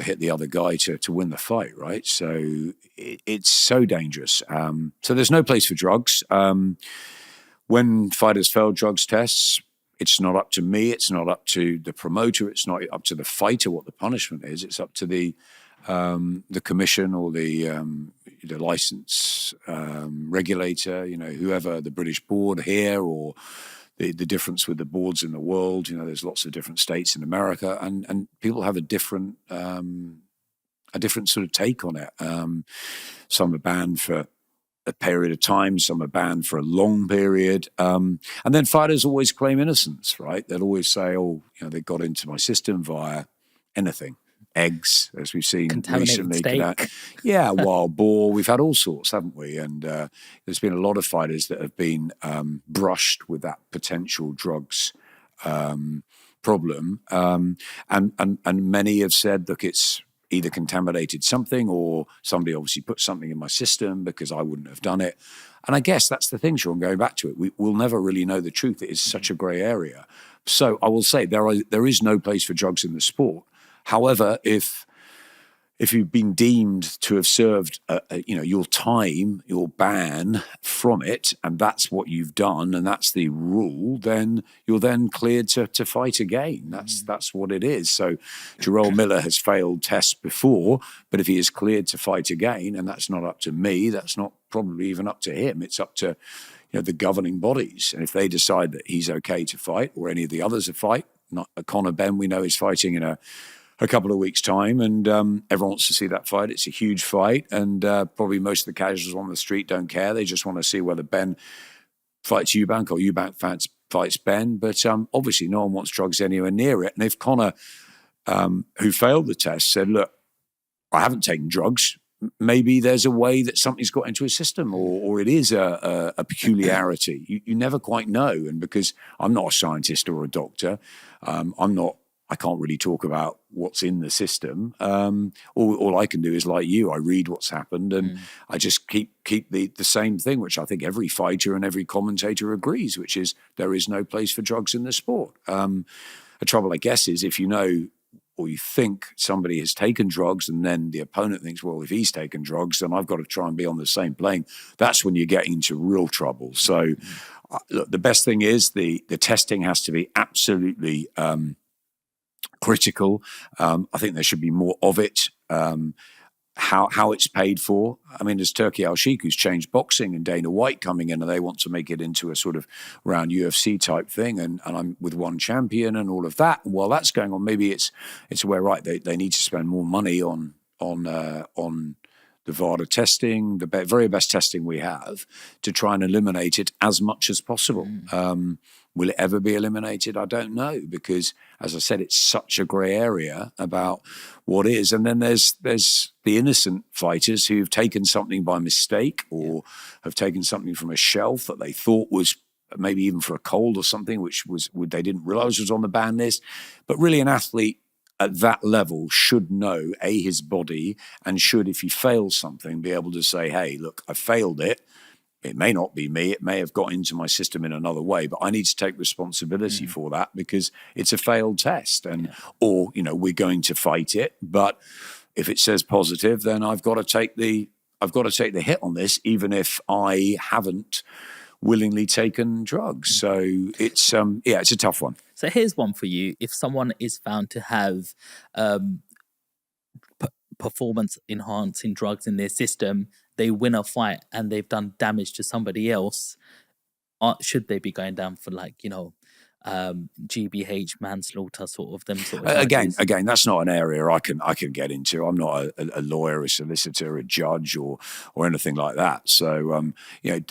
hit the other guy to win the fight, right? So it's so dangerous. So there's no place for drugs. When fighters fail drugs tests, it's not up to me. It's not up to the promoter. It's not up to the fighter what the punishment is. It's up to the commission or the license regulator, whoever, the British board here, or the difference with the boards in the world. There's lots of different states in America, and people have a different sort of take on it. Some are banned for a period of time, some are banned for a long period. And then fighters always claim innocence, right? They'll always say, they got into my system via anything. Eggs, as we've seen recently. Steak. Wild boar. We've had all sorts, haven't we? And there's been a lot of fighters that have been brushed with that potential drugs problem. And many have said, look, it's either contaminated something or somebody obviously put something in my system because I wouldn't have done it. And I guess that's the thing, Sean, going back to it. We'll never really know the truth. It is such a grey area. So I will say there is no place for drugs in the sport. However, if you've been deemed to have served, your time, your ban from it, and that's what you've done, and that's the rule, then you're then cleared to fight again. That's what it is. So, Jarrell Miller has failed tests before, but if he is cleared to fight again, and that's not up to me, that's not probably even up to him. It's up to the governing bodies, and if they decide that he's okay to fight, or any of the others to fight, not Conor Benn, we know is fighting in a couple of weeks' time, and everyone wants to see that fight. It's a huge fight, and probably most of the casuals on the street don't care. They just want to see whether Ben fights Eubank or Eubank fights Ben. But obviously no one wants drugs anywhere near it. And if Conor, who failed the test, said, look, I haven't taken drugs, maybe there's a way that something's got into his system, or it is a peculiarity. You never quite know. And because I'm not a scientist or a doctor, I can't really talk about what's in the system. All I can do is, like you, I read what's happened, and I just keep the same thing, which I think every fighter and every commentator agrees, which is there is no place for drugs in the sport. The trouble, I guess, is if you know or you think somebody has taken drugs and then the opponent thinks, well, if he's taken drugs, then I've got to try and be on the same plane. That's when you get into real trouble. So look, the best thing is the testing has to be absolutely critical. I think there should be more of it. How it's paid for. I mean, there's Turki Al-Sheikh, who's changed boxing, and Dana White coming in, and they want to make it into a sort of round UFC type thing, and I'm with one champion and all of that. And while that's going on, maybe it's where, right, they need to spend more money on the VADA testing, the very best testing we have, to try and eliminate it as much as possible. Will it ever be eliminated? I don't know, because, as I said, it's such a grey area about what is. And then there's the innocent fighters who've taken something by mistake, or have taken something from a shelf that they thought was maybe even for a cold or something, which they didn't realise was on the ban list. But really, an athlete at that level should know, his body, and should, if he fails something, be able to say, hey, look, I failed it. It may not be me. It may have got into my system in another way, but I need to take responsibility for that, because it's a failed test. Or, we're going to fight it, but if it says positive, then I've got to take the hit on this, even if I haven't willingly taken drugs. So it's a tough one. So here's one for you. If someone is found to have performance enhancing drugs in their system, they win a fight and they've done damage to somebody else, should they be going down for GBH, manslaughter, sort of them sort of again, that's not an area I can get into. I'm not a lawyer, a solicitor, a judge, or anything like that. So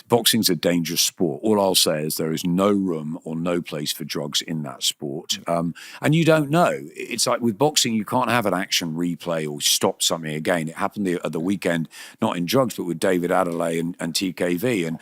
boxing's a dangerous sport. All I'll say is there is no room or no place for drugs in that sport. And you don't know. It's like with boxing, you can't have an action replay or stop something again. It happened at the weekend, not in drugs, but with David Adelaide and TKV. And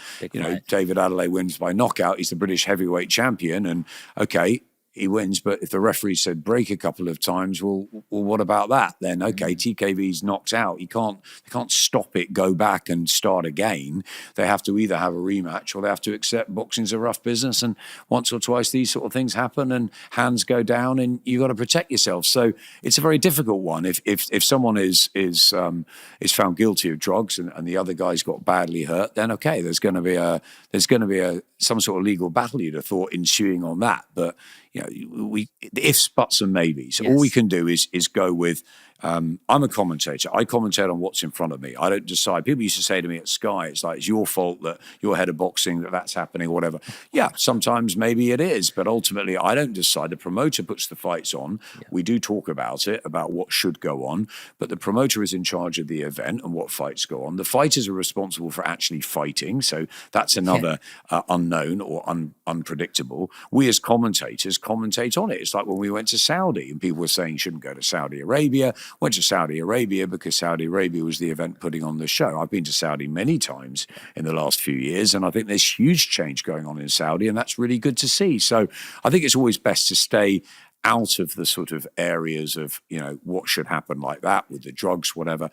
David Adelaide wins by knockout. He's the British heavyweight champion, and okay, he wins. But if the referee said break a couple of times, well, what about that? Then okay, TKV's knocked out. They can't stop it, go back and start again. They have to either have a rematch or they have to accept boxing's a rough business, and once or twice these sort of things happen and hands go down, and you got to protect yourself. So it's a very difficult one. If someone is found guilty of drugs and the other guy's got badly hurt, then okay, there's going to be some sort of legal battle, you'd have thought, ensuing on that. But we ifs, buts, and maybes. Yes. All we can do is go with. I'm a commentator. I commentate on what's in front of me. I don't decide. People used to say to me at Sky, it's like, it's your fault that you're head of boxing, that's happening or whatever. Yeah, sometimes maybe it is, but ultimately I don't decide. The promoter puts the fights on. Yeah. We do talk about it, about what should go on, but the promoter is in charge of the event and what fights go on. The fighters are responsible for actually fighting, so that's another unknown or unpredictable. We as commentators commentate on it. It's like when we went to Saudi and people were saying you shouldn't go to Saudi Arabia. Went to Saudi Arabia because Saudi Arabia was the event putting on the show. I've been to Saudi many times in the last few years, and I think there's huge change going on in Saudi, and that's really good to see. So I think it's always best to stay out of the sort of areas of, what should happen like that with the drugs, whatever.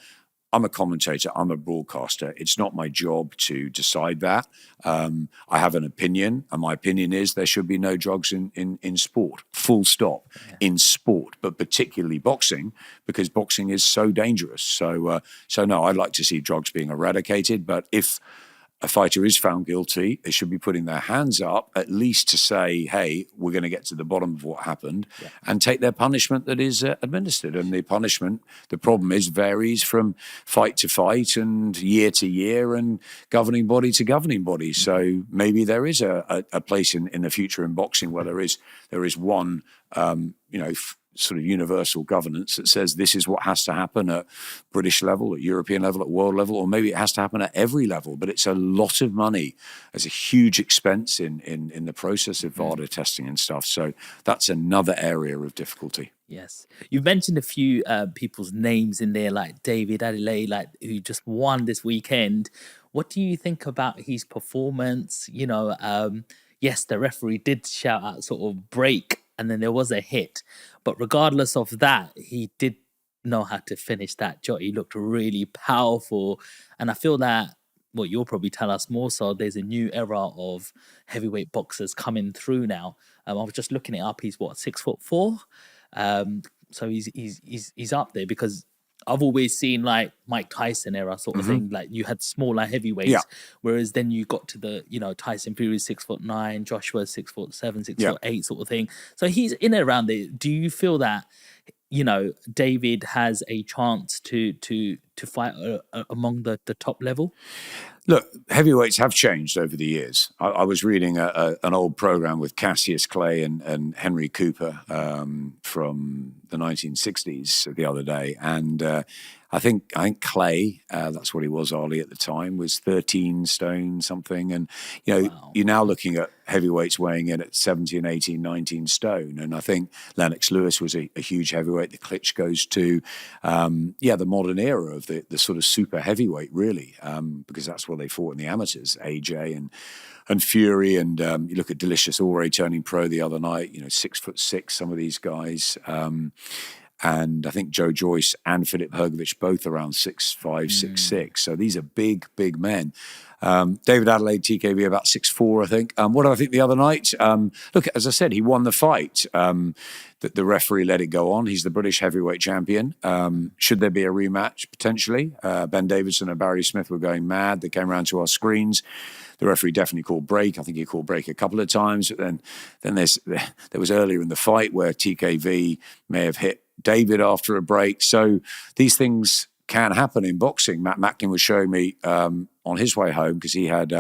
I'm a commentator, I'm a broadcaster. It's not my job to decide that. I have an opinion, and my opinion is there should be no drugs in sport, full stop, in sport, but particularly boxing, because boxing is so dangerous. So no, I'd like to see drugs being eradicated, but if a fighter is found guilty, they should be putting their hands up at least to say, hey, we're going to get to the bottom of what happened and take their punishment that is administered. And the punishment, the problem is, varies from fight to fight and year to year and governing body to governing body. So maybe there is a place in the future in boxing where there is one, sort of universal governance that says this is what has to happen at British level, at European level, at world level, or maybe it has to happen at every level. But it's a lot of money. There's a huge expense in the process of VADA testing and stuff. So that's another area of difficulty. Yes. You've mentioned a few people's names in there, like David Adelaide, who just won this weekend. What do you think about his performance? Yes, the referee did shout out sort of break, and then there was a hit. But regardless of that, he did know how to finish that shot. He looked really powerful. And I feel that, you'll probably tell us more so, there's a new era of heavyweight boxers coming through now. I was just looking it up. He's 6'4"? So he's up there, because I've always seen like Mike Tyson era sort of thing. Like you had smaller heavyweights, whereas then you got to the, Tyson Fury 6'9", Joshua 6'7", 6'8" sort of thing. So he's in and around there. Do you feel that, David has a chance to fight among the top level? Look, heavyweights have changed over the years. I was reading an old program with Cassius Clay and Henry Cooper from the 1960s the other day, and I think Clay, that's what he was, Ollie, at the time, was 13 stone something. And, you're now looking at heavyweights weighing in at 17, 18, 19 stone. And I think Lennox Lewis was a huge heavyweight. The Klitschko's to, the modern era of the sort of super heavyweight, really, because that's what they fought in the amateurs, AJ and Fury. And you look at Delicious Ore turning pro the other night, 6'6", some of these guys. And I think Joe Joyce and Filip Hrgović both around 6'5", 6'6". So these are big, big men. David Adelaide, TKV, about 6'4", I think. What did I think the other night? Look, as I said, he won the fight. The referee let it go on. He's the British heavyweight champion. Should there be a rematch? Potentially. Ben Davison and Barry Smith were going mad. They came around to our screens. The referee definitely called break. I think he called break a couple of times. But then there was earlier in the fight where TKV may have hit David after a break. So these things can happen in boxing. Matt Macklin was showing me on his way home, because he had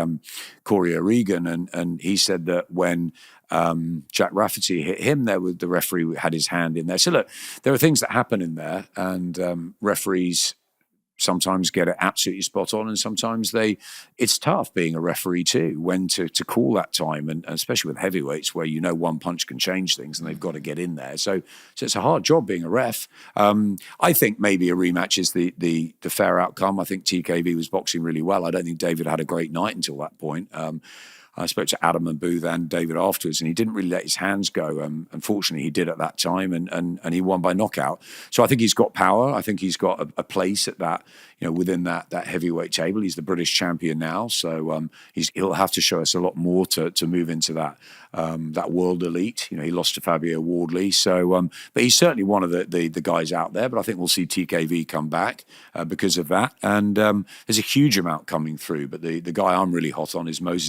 Corey O'Regan, and he said that when Jack Rafferty hit him, the referee had his hand in there. So look, there are things that happen in there, and referees sometimes get it absolutely spot on, and sometimes it's tough being a referee too, when to call that time, and especially with heavyweights where one punch can change things and they've got to get in there. So it's a hard job being a ref. I think maybe a rematch is the fair outcome. I think TKV was boxing really well. I don't think David had a great night until that point. I spoke to Adam and Booth and David afterwards, and he didn't really let his hands go. Unfortunately, he did at that time, and he won by knockout. So I think he's got power. I think he's got a place at that, within that heavyweight table. He's the British champion now, so he'll have to show us a lot more to move into that world elite. He lost to Fabio Wardley, so but he's certainly one of the guys out there. But I think we'll see TKV come back because of that, and there's a huge amount coming through. But the guy I'm really hot on is Moses